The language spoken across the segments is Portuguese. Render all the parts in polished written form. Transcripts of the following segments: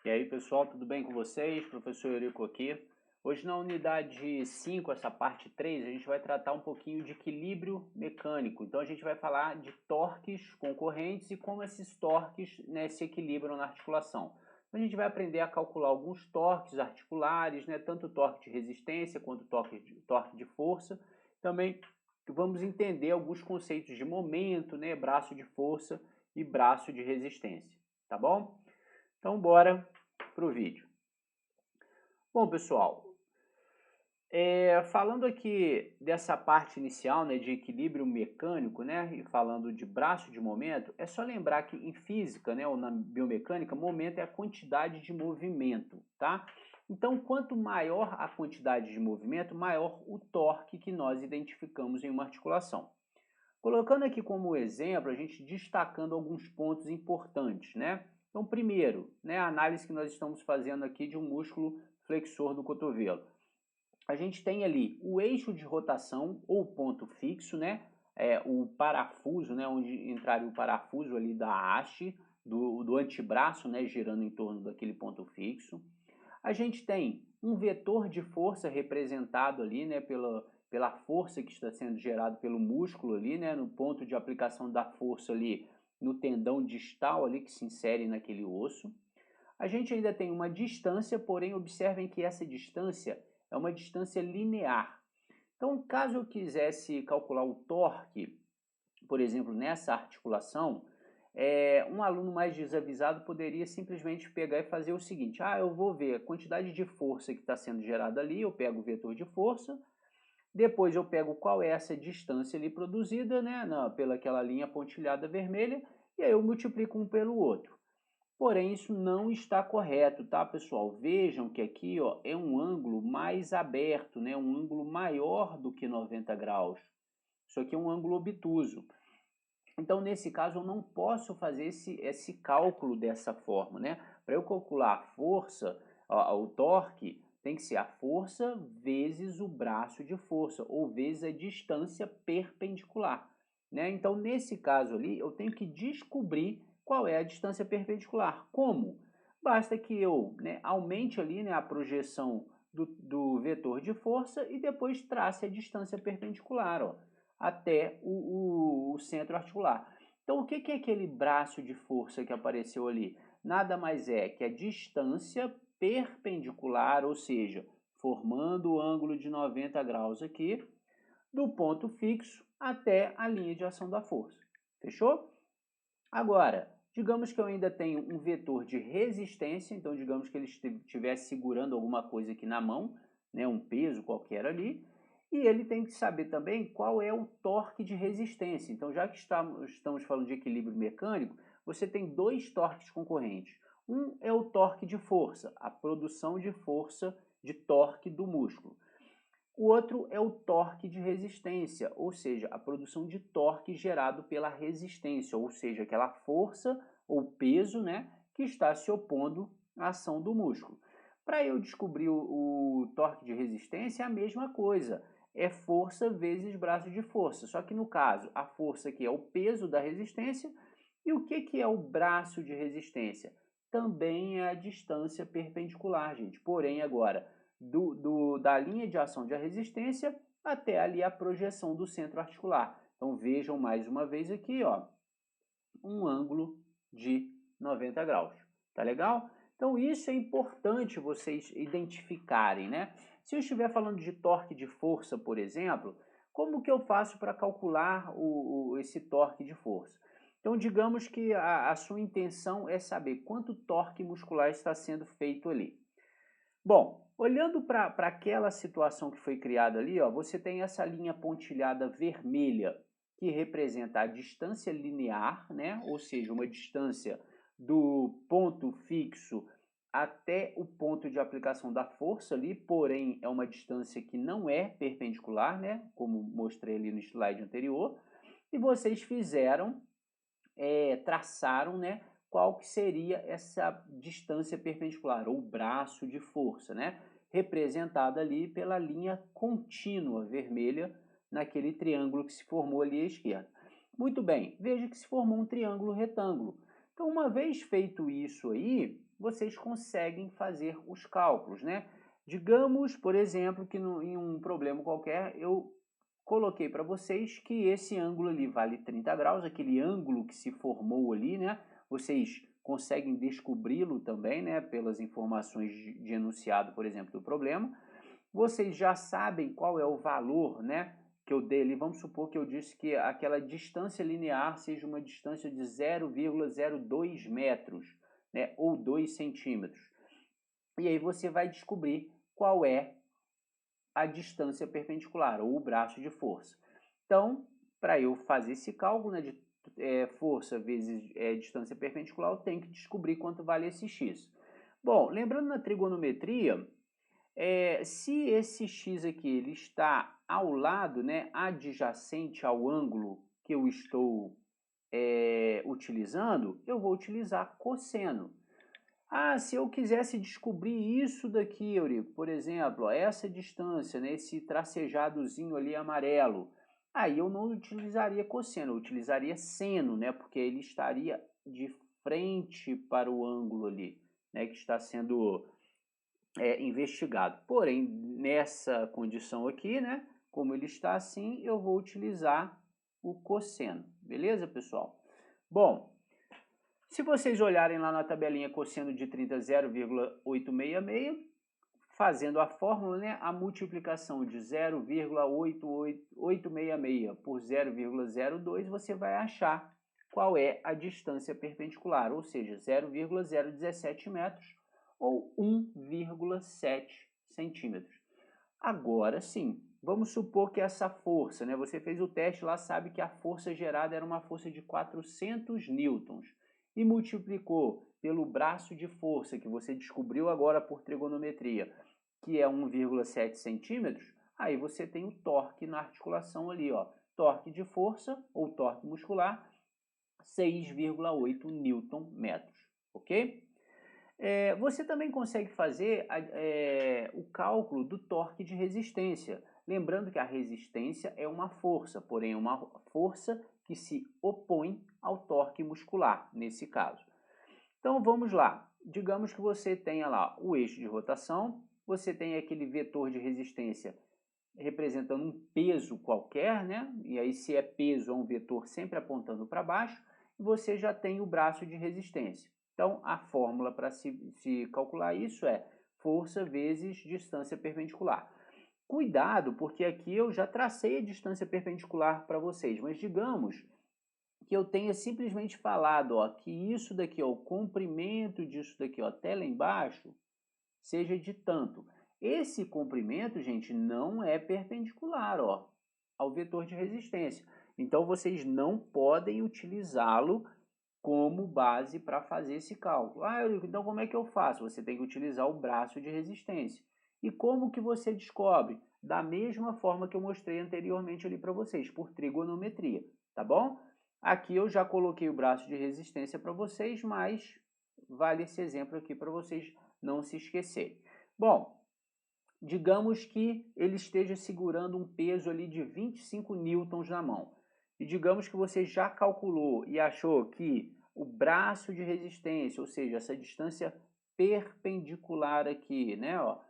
E aí, pessoal, tudo bem com vocês? Professor Eurico aqui. Hoje na unidade 5, essa parte 3, a gente vai tratar um pouquinho de equilíbrio mecânico. Então a gente vai falar de torques concorrentes e como esses torques, né, se equilibram na articulação. Então, a gente vai aprender a calcular alguns torques articulares, né, tanto torque de resistência quanto torque de força. Também vamos entender alguns conceitos de momento, né, braço de força e braço de resistência, tá bom? Então bora para o vídeo. Bom, pessoal, falando aqui dessa parte inicial, né, de equilíbrio mecânico, né, e falando de braço de momento, é só lembrar que em física, né, ou na biomecânica, momento é a quantidade de movimento, tá? Então, quanto maior a quantidade de movimento, maior o torque que nós identificamos em uma articulação. Colocando aqui como exemplo, a gente destacando alguns pontos importantes, né? Então, primeiro, né, a análise que nós estamos fazendo aqui de um músculo flexor do cotovelo. A gente tem ali o eixo de rotação ou ponto fixo, né? O parafuso, né? Onde entraria o parafuso ali da haste, do antebraço, né? Girando em torno daquele ponto fixo. A gente tem um vetor de força representado ali, né? Pela força que está sendo gerado pelo músculo ali, né? No ponto de aplicação da força ali no tendão distal ali que se insere naquele osso. A gente ainda tem uma distância, porém observem que essa distância é uma distância linear. Então, caso eu quisesse calcular o torque, por exemplo, nessa articulação, um aluno mais desavisado poderia simplesmente pegar e fazer o seguinte: eu vou ver a quantidade de força que está sendo gerada ali, eu pego o vetor de força, depois eu pego qual é essa distância ali produzida, né, pela aquela linha pontilhada vermelha, e aí eu multiplico um pelo outro. Porém, isso não está correto, tá, pessoal? Vejam que aqui, ó, é um ângulo mais aberto, né? Um ângulo maior do que 90 graus. Isso aqui é um ângulo obtuso. Então, nesse caso, eu não posso fazer esse cálculo dessa forma, né? Para eu calcular a força, o torque, tem que ser a força vezes o braço de força, ou vezes a distância perpendicular, né? Então, nesse caso ali, eu tenho que descobrir qual é a distância perpendicular. Como? Basta que eu, né, aumente ali, né, a projeção do vetor de força e depois trace a distância perpendicular, ó, até o centro articular. Então, o que é aquele braço de força que apareceu ali? Nada mais é que a distância perpendicular, ou seja, formando o ângulo de 90 graus aqui, do ponto fixo até a linha de ação da força. Fechou? Agora, digamos que eu ainda tenho um vetor de resistência, então digamos que ele estivesse segurando alguma coisa aqui na mão, né, um peso qualquer ali, e ele tem que saber também qual é o torque de resistência. Então, já que estamos falando de equilíbrio mecânico, você tem dois torques concorrentes. Um é o torque de força, a produção de força, de torque do músculo. O outro é o torque de resistência, ou seja, a produção de torque gerado pela resistência, ou seja, aquela força ou peso, né, que está se opondo à ação do músculo. Para eu descobrir o torque de resistência, é a mesma coisa. É força vezes braço de força. Só que no caso, a força aqui é o peso da resistência. E o que é o braço de resistência? Também é a distância perpendicular, gente. Porém, agora, da linha de ação de resistência até ali a projeção do centro articular. Então vejam mais uma vez aqui, ó, um ângulo de 90 graus. Tá legal? Então isso é importante vocês identificarem, né? Se eu estiver falando de torque de força, por exemplo, como que eu faço para calcular esse torque de força? Então digamos que a sua intenção é saber quanto torque muscular está sendo feito ali. Bom, olhando para aquela situação que foi criada ali, ó, você tem essa linha pontilhada vermelha que representa a distância linear, né? Ou seja, uma distância do ponto fixo até o ponto de aplicação da força ali, porém é uma distância que não é perpendicular, né? Como mostrei ali no slide anterior. E vocês traçaram, né, qual que seria essa distância perpendicular, ou braço de força, né, representada ali pela linha contínua vermelha naquele triângulo que se formou ali à esquerda. Muito bem, veja que se formou um triângulo retângulo. Então, uma vez feito isso aí, vocês conseguem fazer os cálculos, né? Digamos, por exemplo, que em um problema qualquer eu coloquei para vocês que esse ângulo ali vale 30 graus, aquele ângulo que se formou ali, né? Vocês conseguem descobri-lo também, né? Pelas informações de enunciado, por exemplo, do problema. Vocês já sabem qual é o valor, né? Que eu dei ali. Vamos supor que eu disse que aquela distância linear seja uma distância de 0,02 metros, né? Ou 2 centímetros. E aí você vai descobrir qual é a distância perpendicular, ou o braço de força. Então, para eu fazer esse cálculo, né, de força vezes distância perpendicular, eu tenho que descobrir quanto vale esse x. Bom, lembrando na trigonometria, se esse x aqui ele está ao lado, né, adjacente ao ângulo que eu estou utilizando, eu vou utilizar cosseno. Ah, se eu quisesse descobrir isso daqui, Eurico, por exemplo, ó, essa distância, né, esse tracejadozinho ali amarelo, aí eu não utilizaria cosseno, eu utilizaria seno, né, porque ele estaria de frente para o ângulo ali, né, que está sendo investigado. Porém, nessa condição aqui, né, como ele está assim, eu vou utilizar o cosseno. Beleza, pessoal? Bom, se vocês olharem lá na tabelinha cosseno de 30, 0,866, fazendo a fórmula, né, a multiplicação de 0,866 por 0,02, você vai achar qual é a distância perpendicular, ou seja, 0,017 metros ou 1,7 centímetros. Agora sim, vamos supor que essa força, né, você fez o teste lá, sabe que a força gerada era uma força de 400 newtons e multiplicou pelo braço de força que você descobriu agora por trigonometria, que é 1,7 centímetros, aí você tem o torque na articulação ali, ó, torque de força ou torque muscular, 6,8 newton-metros, ok? Você também consegue fazer o cálculo do torque de resistência. Lembrando que a resistência é uma força, porém uma força que se opõe ao torque muscular, nesse caso. Então vamos lá. Digamos que você tenha lá o eixo de rotação, você tem aquele vetor de resistência representando um peso qualquer, né? E aí se é peso é um vetor sempre apontando para baixo, e você já tem o braço de resistência. Então, a fórmula para se calcular isso é força vezes distância perpendicular. Cuidado, porque aqui eu já tracei a distância perpendicular para vocês, mas digamos que eu tenha simplesmente falado ó, que isso daqui, ó, o comprimento disso daqui ó, até lá embaixo, seja de tanto. Esse comprimento, gente, não é perpendicular ó, ao vetor de resistência. Então, vocês não podem utilizá-lo como base para fazer esse cálculo. Ah, Eurico, então como é que eu faço? Você tem que utilizar o braço de resistência. E como que você descobre? Da mesma forma que eu mostrei anteriormente ali para vocês, por trigonometria, tá bom? Aqui eu já coloquei o braço de resistência para vocês, mas vale esse exemplo aqui para vocês não se esquecerem. Bom, digamos que ele esteja segurando um peso ali de 25 newtons na mão. E digamos que você já calculou e achou que o braço de resistência, ou seja, essa distância perpendicular aqui, né, ó,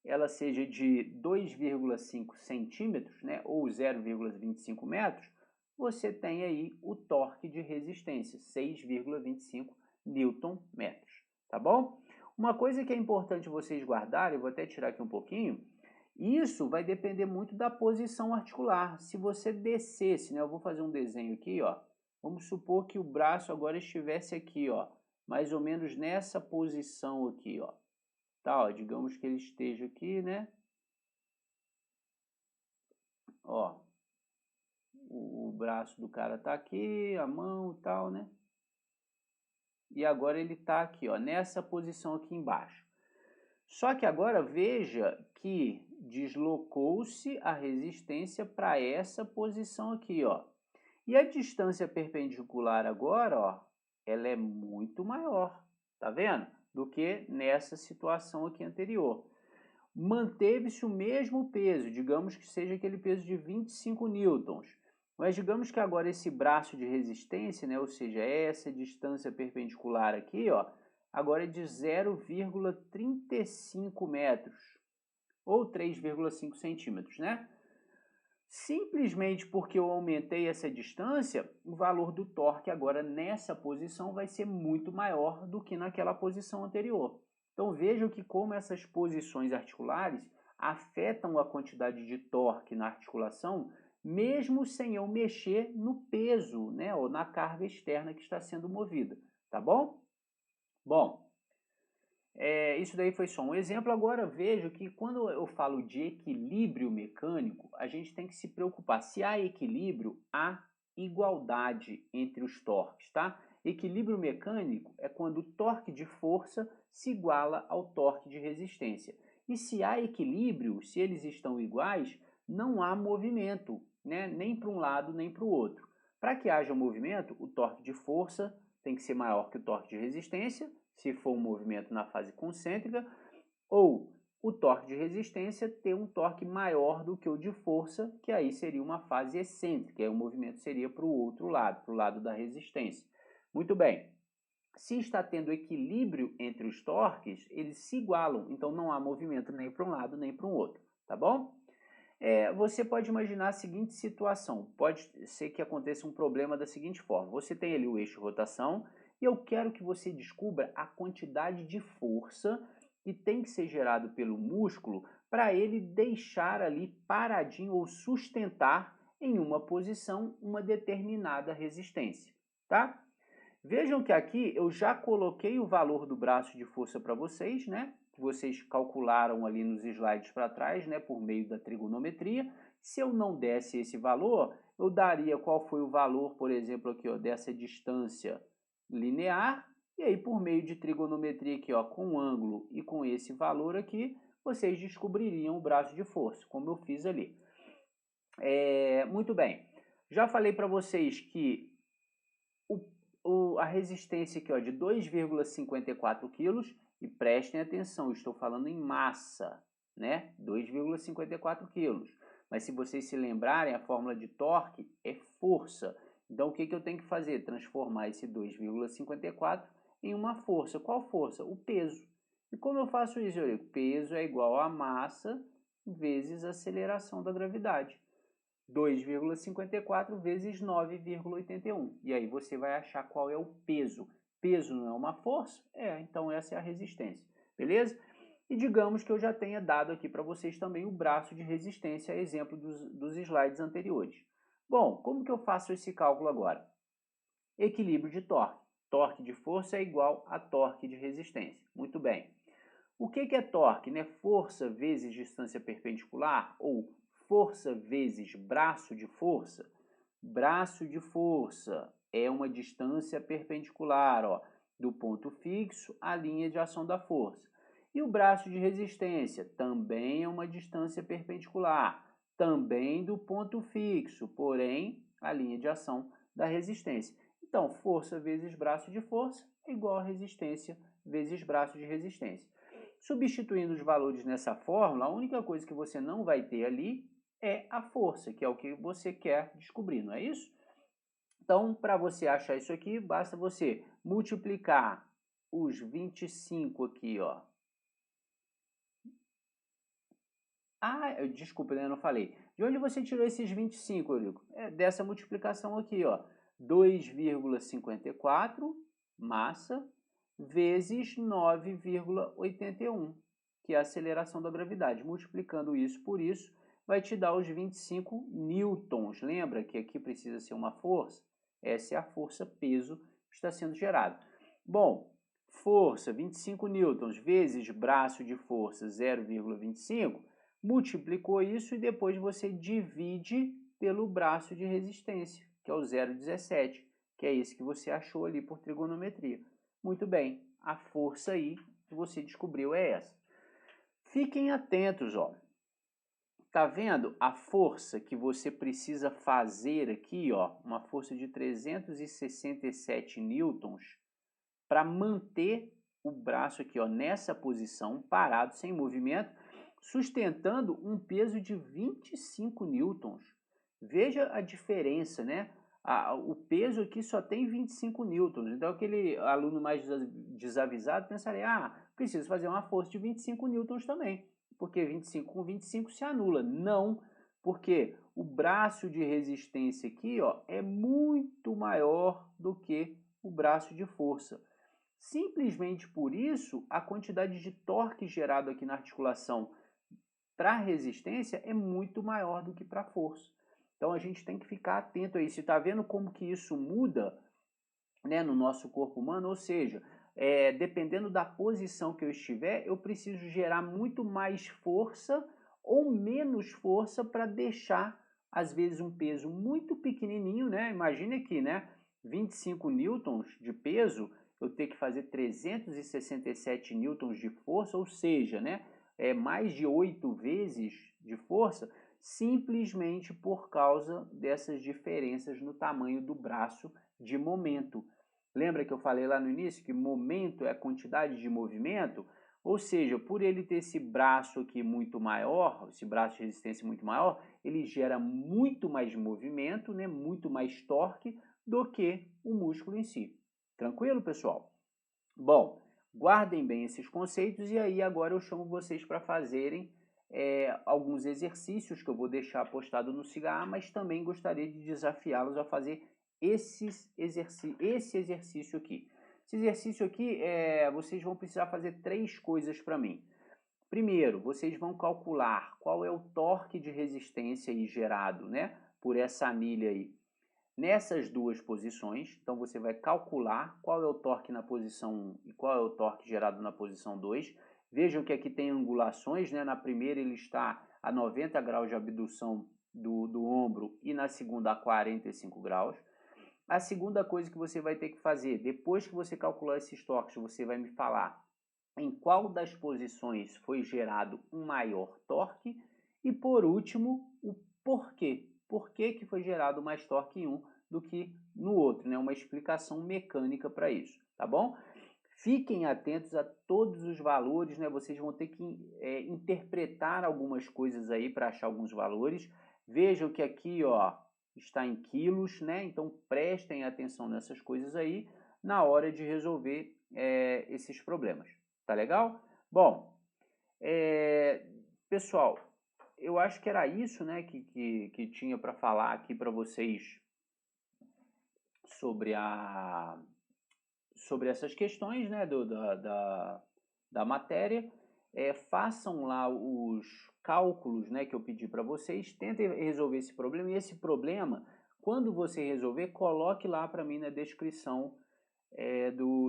ela seja de 2,5 centímetros, né, ou 0,25 metros, você tem aí o torque de resistência, 6,25 newton-metros, tá bom? Uma coisa que é importante vocês guardarem, eu vou até tirar aqui um pouquinho, isso vai depender muito da posição articular. Se você descesse, né, eu vou fazer um desenho aqui, ó. Vamos supor que o braço agora estivesse aqui, ó, mais ou menos nessa posição aqui, ó. Tá, ó, digamos que ele esteja aqui, né? Ó, o braço do cara tá aqui, a mão e tal, né? E agora ele tá aqui, ó, nessa posição aqui embaixo. Só que agora veja que deslocou-se a resistência para essa posição aqui, ó. E a distância perpendicular agora, ó, ela é muito maior, tá vendo? Do que nessa situação aqui anterior. Manteve-se o mesmo peso, digamos que seja aquele peso de 25 newtons. Mas digamos que agora esse braço de resistência, né, ou seja, essa distância perpendicular aqui, ó, agora é de 0,35 metros, ou 3,5 centímetros, né? Simplesmente porque eu aumentei essa distância, o valor do torque agora nessa posição vai ser muito maior do que naquela posição anterior. Então vejam que como essas posições articulares afetam a quantidade de torque na articulação, mesmo sem eu mexer no peso, né, ou na carga externa que está sendo movida, tá bom? Bom, isso daí foi só um exemplo. Agora vejo que quando eu falo de equilíbrio mecânico, a gente tem que se preocupar. Se há equilíbrio, há igualdade entre os torques, tá? Equilíbrio mecânico é quando o torque de força se iguala ao torque de resistência. E se há equilíbrio, se eles estão iguais, não há movimento, né? Nem para um lado nem para o outro. Para que haja movimento, o torque de força tem que ser maior que o torque de resistência, se for um movimento na fase concêntrica, ou o torque de resistência ter um torque maior do que o de força, que aí seria uma fase excêntrica, aí o movimento seria para o outro lado, para o lado da resistência. Muito bem, se está tendo equilíbrio entre os torques, eles se igualam, então não há movimento nem para um lado nem para o outro, tá bom? Você pode imaginar a seguinte situação, pode ser que aconteça um problema da seguinte forma, você tem ali o eixo de rotação e eu quero que você descubra a quantidade de força que tem que ser gerado pelo músculo para ele deixar ali paradinho ou sustentar em uma posição uma determinada resistência, tá? Vejam que aqui eu já coloquei o valor do braço de força para vocês, né? Que vocês calcularam ali nos slides para trás, né? Por meio da trigonometria. Se eu não desse esse valor, eu daria qual foi o valor, por exemplo, aqui, ó, dessa distância linear. E aí, por meio de trigonometria aqui, ó, com ângulo e com esse valor aqui, vocês descobririam o braço de força, como eu fiz ali. Muito bem. Já falei para vocês que a resistência aqui, ó, de 2,54 kg, e prestem atenção, estou falando em massa, né? 2,54 kg. Mas se vocês se lembrarem, a fórmula de torque é força. Então o que eu tenho que fazer? Transformar esse 2,54 em uma força. Qual força? O peso. E como eu faço isso, Eurico? Peso é igual a massa vezes a aceleração da gravidade. 2,54 vezes 9,81. E aí você vai achar qual é o peso. Peso não é uma força? Então essa é a resistência. Beleza? E digamos que eu já tenha dado aqui para vocês também o braço de resistência, exemplo dos slides anteriores. Bom, como que eu faço esse cálculo agora? Equilíbrio de torque. Torque de força é igual a torque de resistência. Muito bem. O que é torque? Né? Força vezes distância perpendicular ou força vezes braço de força. Braço de força é uma distância perpendicular, ó, do ponto fixo à linha de ação da força. E o braço de resistência também é uma distância perpendicular, também do ponto fixo, porém a linha de ação da resistência. Então, força vezes braço de força é igual a resistência vezes braço de resistência. Substituindo os valores nessa fórmula, a única coisa que você não vai ter ali é a força, que é o que você quer descobrir, não é isso? Então, para você achar isso aqui, basta você multiplicar os 25 aqui, ó. Desculpa, eu não falei. De onde você tirou esses 25, Eurico? Dessa multiplicação aqui, ó. 2,54 massa vezes 9,81, que é a aceleração da gravidade. Multiplicando isso por isso, vai te dar os 25 newtons. Lembra que aqui precisa ser uma força? Essa é a força peso que está sendo gerado. Bom, força 25 newtons vezes braço de força 0,25, multiplicou isso e depois você divide pelo braço de resistência, que é o 0,17, que é esse que você achou ali por trigonometria. Muito bem, a força aí que você descobriu é essa. Fiquem atentos, ó. Tá vendo a força que você precisa fazer aqui, ó? Uma força de 367 newtons para manter o braço aqui, ó, nessa posição, parado, sem movimento, sustentando um peso de 25 newtons. Veja a diferença, né? O peso aqui só tem 25 newtons, então aquele aluno mais desavisado pensaria, preciso fazer uma força de 25 newtons também, porque 25 com 25 se anula. Não, porque o braço de resistência aqui, ó, é muito maior do que o braço de força. Simplesmente por isso, a quantidade de torque gerado aqui na articulação para a resistência é muito maior do que para a força. Então a gente tem que ficar atento aí. Você está vendo como que isso muda, né, no nosso corpo humano? Ou seja, dependendo da posição que eu estiver, eu preciso gerar muito mais força ou menos força para deixar, às vezes, um peso muito pequenininho, né? Imagine aqui, né? 25 newtons de peso, eu ter que fazer 367 newtons de força, ou seja, né? Mais de 8 vezes de força, simplesmente por causa dessas diferenças no tamanho do braço de momento. Lembra que eu falei lá no início que momento é a quantidade de movimento? Ou seja, por ele ter esse braço aqui muito maior, esse braço de resistência muito maior, ele gera muito mais movimento, né, muito mais torque do que o músculo em si. Tranquilo, pessoal? Bom, guardem bem esses conceitos e aí agora eu chamo vocês para fazerem alguns exercícios que eu vou deixar postado no Siga A, mas também gostaria de desafiá-los a fazer esse exercício aqui. Esse exercício aqui, vocês vão precisar fazer 3 coisas para mim. Primeiro, vocês vão calcular qual é o torque de resistência aí gerado, né, por essa anilha aí nessas duas posições. Então você vai calcular qual é o torque na posição 1 e qual é o torque gerado na posição 2. Vejam que aqui tem angulações, né? Na primeira ele está a 90 graus de abdução do ombro e na segunda a 45 graus. A segunda coisa que você vai ter que fazer, depois que você calcular esses torques, você vai me falar em qual das posições foi gerado um maior torque e, por último, o porquê. Por que foi gerado mais torque em um do que no outro, né? Uma explicação mecânica para isso, tá bom? Fiquem atentos a todos os valores, né? Vocês vão ter que interpretar algumas coisas aí para achar alguns valores. Vejam que aqui, ó, está em quilos, né? Então prestem atenção nessas coisas aí na hora de resolver esses problemas. Tá legal? Bom, pessoal, eu acho que era isso, né, que tinha para falar aqui para vocês sobre sobre essas questões, né, da matéria. Façam lá os cálculos, né, que eu pedi para vocês, tentem resolver esse problema, e esse problema, quando você resolver, coloque lá para mim na descrição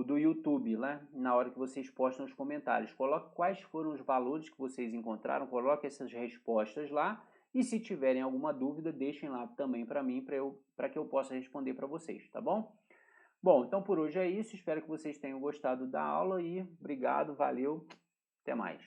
do YouTube, lá na hora que vocês postam os comentários. Coloque quais foram os valores que vocês encontraram, coloque essas respostas lá, e se tiverem alguma dúvida, deixem lá também para mim, para que eu possa responder para vocês, tá bom? Bom, então por hoje é isso, espero que vocês tenham gostado da aula e obrigado, valeu, até mais.